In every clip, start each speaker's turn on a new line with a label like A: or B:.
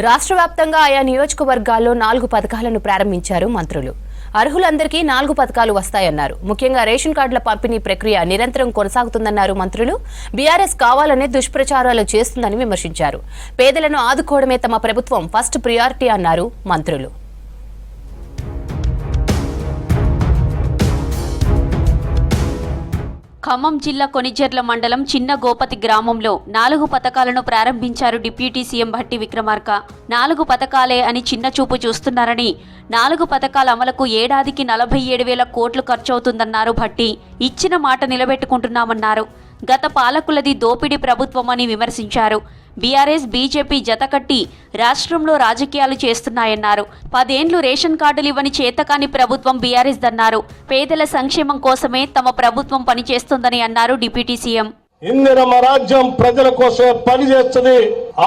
A: రాష్ట్ర వ్యాప్తంగా ఆయా నియోజకవర్గాల్లో 4 పథకాలను ప్రారంభించారు మంత్రులు. అర్హులందరికీ 4 పథకాలు వస్తాయన్నారు. ముఖ్యంగా రేషన్ కార్డుల పంపిణీ ప్రక్రియ నిరంతరం కొనసాగుతుందన్నారు మంత్రులు. బీఆర్ఎస్ కావాలనే దుష్ప్రచారాలు చేస్తుందని విమర్శించారు. పేదలను ఆదుకోవడమే తమ ప్రభుత్వం ఫస్ట్ ప్రియారిటీ అన్నారు మంత్రులు. ఖమ్మం జిల్లా కొణిజర్ల మండలం చిన్న గోపతి గ్రామంలో 4 పథకాలను ప్రారంభించారు డిప్యూటీ సీఎం భట్టి విక్రమార్క. 4 పథకాలే అని చిన్న చూపు చూస్తున్నారని, 4 పథకాల అమలుకు ఏడాదికి 47,000 కోట్లు ఖర్చవుతుందన్నారు భట్టి. ఇచ్చిన మాట నిలబెట్టుకుంటున్నామన్నారు. గత పాలకులది దోపిడీ ప్రభుత్వమని విమర్శించారు. బీఆర్ఎస్ బీజేపీ జతకట్టి రాష్ట్రంలో రాజకీయాలు చేస్తున్నాయన్నారు. 10 ఏళ్లు రేషన్ కార్డులు ఇవ్వని చేతకాని ప్రభుత్వం బీఆర్ఎస్ దన్నారు. పేదల సంక్షేమం కోసమే తమ ప్రభుత్వం పనిచేస్తుందని అన్నారు డిప్యూటీ సీఎం.
B: ఇందిరమ్మ రాజ్యం ప్రజల కోసమే పనిచేస్తుంది.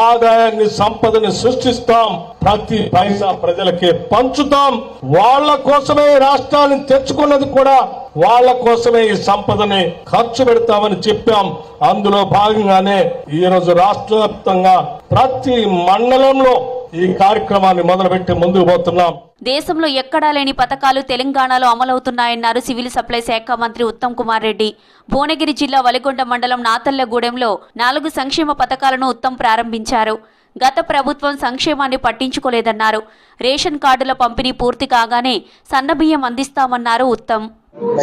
B: ఆదాయాన్ని సంపదని సృష్టిస్తాం, ప్రతి పైసా ప్రజలకే పంచుతాం. వాళ్ళ కోసమే రాష్ట్రాన్ని తెచ్చుకున్నది కూడా వాళ్ళ కోసమే ఈ సంపదని ఖర్చు పెడతామని చెప్పాం. అందులో భాగంగానే ఈ రోజు రాష్ట్ర వ్యాప్తంగా ప్రతి మండలంలో ఈ కార్యక్రమాన్ని మొదలుపెట్టి ముందుకు పోతున్నాం.
A: దేశంలో ఎక్కడా లేని పథకాలు తెలంగాణలో అమలవుతున్నాయన్నారు సివిల్ సప్లై శాఖ మంత్రి ఉత్తమ్ కుమార్ రెడ్డి. భువనగిరి జిల్లా వలిగొండ మండలం నాతల్లగూడెంలో 4 సంక్షేమ పథకాలను ఉత్తమ్ ప్రారంభించారు. గత ప్రభుత్వం సంక్షేమాన్ని పట్టించుకోలేదన్నారు. రేషన్ కార్డుల పంపిణీ పూర్తి కాగానే సన్నబియ్యం అందిస్తామన్నారు ఉత్తమ్.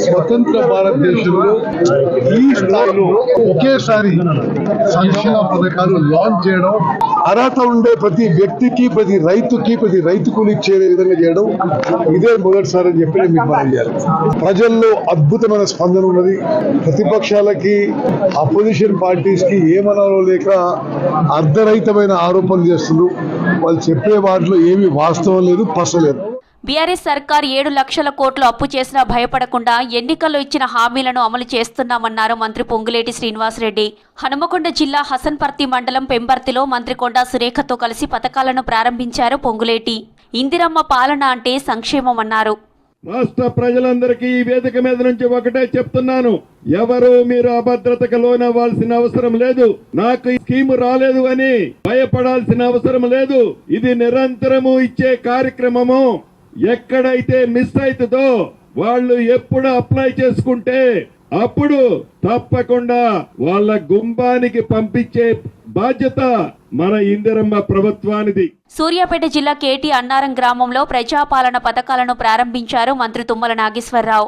C: స్వతంత్ర భారతదేశంలో ఈ స్థాయిలో ఒకేసారి సంక్షేమ పథకాలు లాంచ్ చేయడం, అర్హత ఉండే ప్రతి వ్యక్తికి, ప్రతి రైతు కూలికి చేరే విధంగా చేయడం ఇదే మొదటిసారి అని చెప్పి మీకు మనం చేయాలి. ప్రజల్లో అద్భుతమైన స్పందన ఉన్నది. ప్రతిపక్షాలకి, అపోజిషన్ పార్టీస్ కి ఏమనాలో లేక అర్ధరహితమైన ఆరోపణలు చేస్తున్నారు. వాళ్ళు చెప్పే వాటిలో ఏమీ వాస్తవం లేదు, పసలేదు.
A: బీఆర్ఎస్ సర్కార్ 7 లక్షల కోట్లు అప్పు చేసినా భయపడకుండా ఎన్నికల్లో ఇచ్చిన హామీలను అమలు చేస్తున్నామన్నారు మంత్రి పొంగులేటి శ్రీనివాసరెడ్డి. హనుమకొండ జిల్లా హసన్పర్తి మండలం పెంబర్తిలో మంత్రి కొండా సురేఖతో కలిసి పథకాలను ప్రారంభించారు పొంగులేటి. ఇందిరమ్మ పాలన అంటే సంక్షేమం అన్నారు.
D: రాష్ట్ర ప్రజలందరికీ ఈ వేదిక మీద నుంచి ఒకటే చెప్తున్నాను, ఎవరు మీరు అభద్రతకు లోనవ్వాల్సిన అవసరం లేదు. నాకు ఈ స్కీమ్ రాలేదు అని భయపడాల్సిన అవసరం లేదు. ఇది నిరంతరము ఇచ్చే కార్యక్రమము. ఎక్కడైతే మిస్ అవుతుందో వాళ్ళు ఎప్పుడు అప్లై చేసుకుంటే అప్పుడు తప్పకుండా వాళ్ళ గుంబానికి పంపించే బాధ్యత మన ఇందిరమ్మ ప్రభుత్వానిది.
A: సూర్యాపేట జిల్లా కేటీ అన్నారం గ్రామంలో ప్రజాపాలన పథకాలను ప్రారంభించారు మంత్రి తుమ్మల నాగేశ్వరరావు.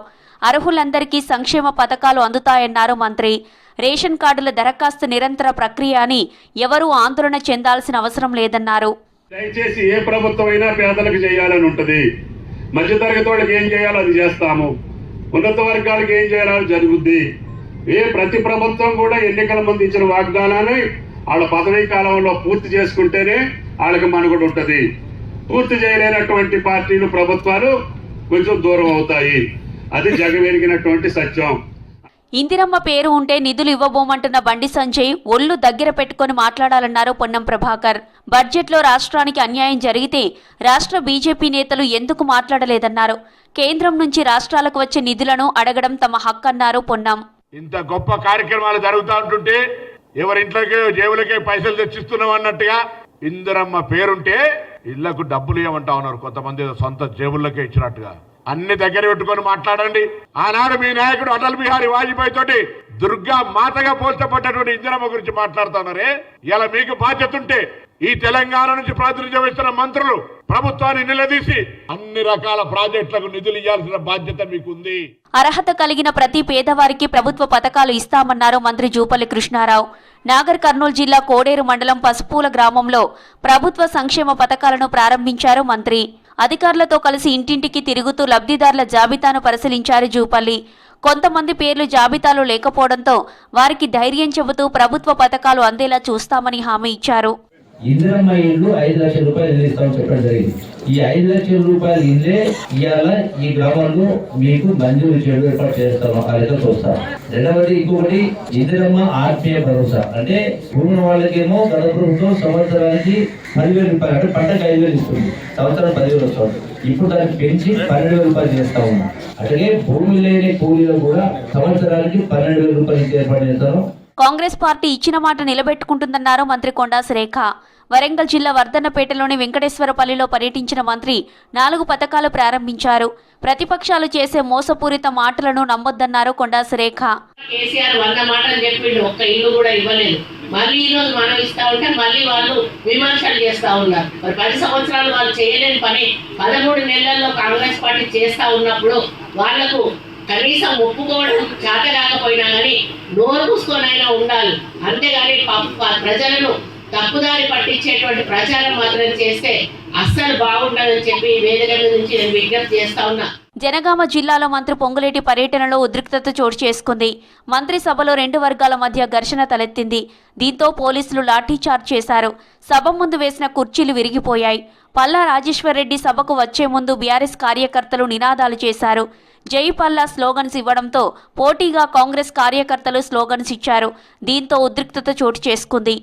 A: అర్హులందరికీ సంక్షేమ పథకాలు అందుతాయన్నారు మంత్రి. రేషన్ కార్డుల దరఖాస్తు నిరంతర ప్రక్రియ అని ఎవరూ ఆందోళన చెందాల్సిన అవసరం లేదన్నారు.
E: దయచేసి ఏ ప్రభుత్వం అయినా పేదలకు చేయాలని ఉంటది. మధ్యతరగతి వాళ్ళకి ఏం చేయాలో అది చేస్తాము, ఉన్నత వర్గాలకు ఏం చేయాలో జరుగుద్ది. ప్రతి ప్రభుత్వం కూడా ఎన్నికల ముందు ఇచ్చిన వాగ్దానాన్ని వాళ్ళ పదవీ కాలంలో పూర్తి చేసుకుంటేనే వాళ్ళకి మనుగడ ఉంటది. పూర్తి చేయలేనటువంటి పార్టీలు, ప్రభుత్వాలు కొంచెం దూరం అవుతాయి. అది జగమెరిగినటువంటి సత్యం.
A: ఇందిరమ్మ పేరు ఉంటే నిధులు ఇవ్వబోమంటున్న బండి సంజయ్ ఒళ్ళు దగ్గర పెట్టుకుని మాట్లాడాలన్నారు పొన్నం ప్రభాకర్. బడ్జెట్లో రాష్ట్రానికి అన్యాయం జరిగితే రాష్ట్ర బీజేపీ నేతలు ఎందుకు మాట్లాడలేదన్నారు. కేంద్రం నుంచి రాష్ట్రాలకు వచ్చే నిధులను అడగడం తమ హక్కన్నారు పొన్నం.
F: ఇంత గొప్ప కార్యక్రమాలు జరుగుతూ ఉంటుంటే ఎవరింట్లోకి జేబులకే పైసలు తెచ్చిస్తున్నాం అన్నట్టుగా ఇందిరమ్మ పేరుంటే ఇళ్లకు డబ్బులు ఇవ్వమంటా ఉన్నారు. కొంతమంది సొంత జేబుల్లోకే ఇచ్చినట్టుగా. అన్ని దగ్గర పెట్టుకొని మాట్లాడండి. ఆనాడు మీ నాయకుడు అటల్ బిహారీ వాజ్పేయి తోటి దుర్గా మాతగా పోల్చబడ్డటువంటి ఇందిరమ్మ గురించి మాట్లాడుతున్నారే. ఇలా మీకు బాధ్యత ఉంటే ఈ తెలంగాణ నుంచి ప్రాతినిధ్యం వహిస్తున్న మంత్రులు ప్రభుత్వాన్ని నిలదీసి అన్ని రకాల ప్రాజెక్టులకు నిధులు ఇవ్వాల్సిన బాధ్యత మీకుంది.
A: అర్హత కలిగిన ప్రతి పేదవారికి ప్రభుత్వ పథకాలు ఇస్తామన్నారు మంత్రి జూపల్లి కృష్ణారావు. నాగర్ కర్నూలు జిల్లా కోడేరు మండలం పసుపూల గ్రామంలో ప్రభుత్వ సంక్షేమ పథకాలను ప్రారంభించారు మంత్రి. అధికారులతో కలిసి ఇంటింటికి తిరుగుతూ లబ్ధిదారుల జాబితాను పరిశీలించారు జూపల్లి. కొంతమంది పేర్లు జాబితాలో లేకపోవడంతో వారికి ధైర్యం చెబుతూ ప్రభుత్వ పథకాలు అందేలా చూస్తామని హామీ ఇచ్చారు.
G: ఇందిరమ్మ ఇల్లు 5 లక్షల రూపాయలు ఇస్తామని చెప్పడం జరిగింది. ఈ 5 లక్షల రూపాయలు ఇల్లే ఇవాళ ఈ గ్రామంలో మీకు మంజూరు చేయడం ఏర్పాటు చేస్తాము. అయితే చూస్తాం. రెండవది ఇంకొకటి ఇందిరమ్మ ఆత్మీయ భరోసా. అంటే ఉన్న వాళ్ళకేమో గత ప్రభుత్వం సంవత్సరానికి 10,000 రూపాయలు, అంటే పంటకు 5,000 ఇస్తుంది, సంవత్సరం 10,000 వస్తుంది. ఇప్పుడు దాన్ని పెంచి 12,000 రూపాయలు చేస్తా ఉన్నాం. అట్లాగే భూమి లేని కూలీలు కూడా సంవత్సరానికి 12,000 రూపాయలు ఏర్పాటు చేస్తాను.
A: కాంగ్రెస్ పార్టీ ఇచ్చిన మాట నిలబెట్టుకుంటుందన్నారు మంత్రి కొండా సురేఖ. వరంగల్ జిల్లా వర్ధన్నపేటలోని వెంకటేశ్వరపల్లిలో పర్యటించిన మంత్రి 4 పథకాలు ప్రారంభించారు. ప్రతిపక్షాలు చేసే మోసపూరిత మాటలను నమ్మొద్దన్నారు కొండా సురేఖ.
H: కేసీఆర్ 100 మాటలు చెప్పిండు, ఒక్క ఇల్లు కూడా ఇవ్వలేదు. మళ్ళీ ఈ రోజు మనం ఇస్తా ఉంటే మళ్ళీ వాళ్ళు విమర్శలు చేస్తా ఉన్నారు. మరి 10 సంవత్సరాలు వాళ్ళు చేయలేని పని 13 నెలల్లో కాంగ్రెస్ పార్టీ చేస్తా ఉన్నప్పుడు వాళ్లకు కనీసం ఒప్పుకోవడం చేత కాకపోయినా కానీ నోరు మూసుకొనైనా ఉండాలి. అంతేగాని ప్రజలను తప్పుదారి పట్టించేటువంటి ప్రచారం మాత్రం చేస్తే అస్సలు బాగుండదని చెప్పి వేదిక నుంచి నేను విజ్ఞప్తి చేస్తా ఉన్నా.
A: జనగామ జిల్లాలో మంత్రి పొంగులేటి పర్యటనలో ఉద్రిక్తత చోటు చేసుకుంది. మంత్రి సభలో 2 వర్గాల మధ్య ఘర్షణ తలెత్తింది. దీంతో పోలీసులు లాఠీచార్జ్ చేశారు. సభ ముందు వేసిన కుర్చీలు విరిగిపోయాయి. పల్లా రాజేశ్వరరెడ్డి సభకు వచ్చే ముందు బీఆర్ఎస్ కార్యకర్తలు నినాదాలు చేశారు. జై పల్లా స్లోగన్స్ ఇవ్వడంతో పోటీగా కాంగ్రెస్ కార్యకర్తలు స్లోగన్స్ ఇచ్చారు. దీంతో ఉద్రిక్తత చోటు చేసుకుంది.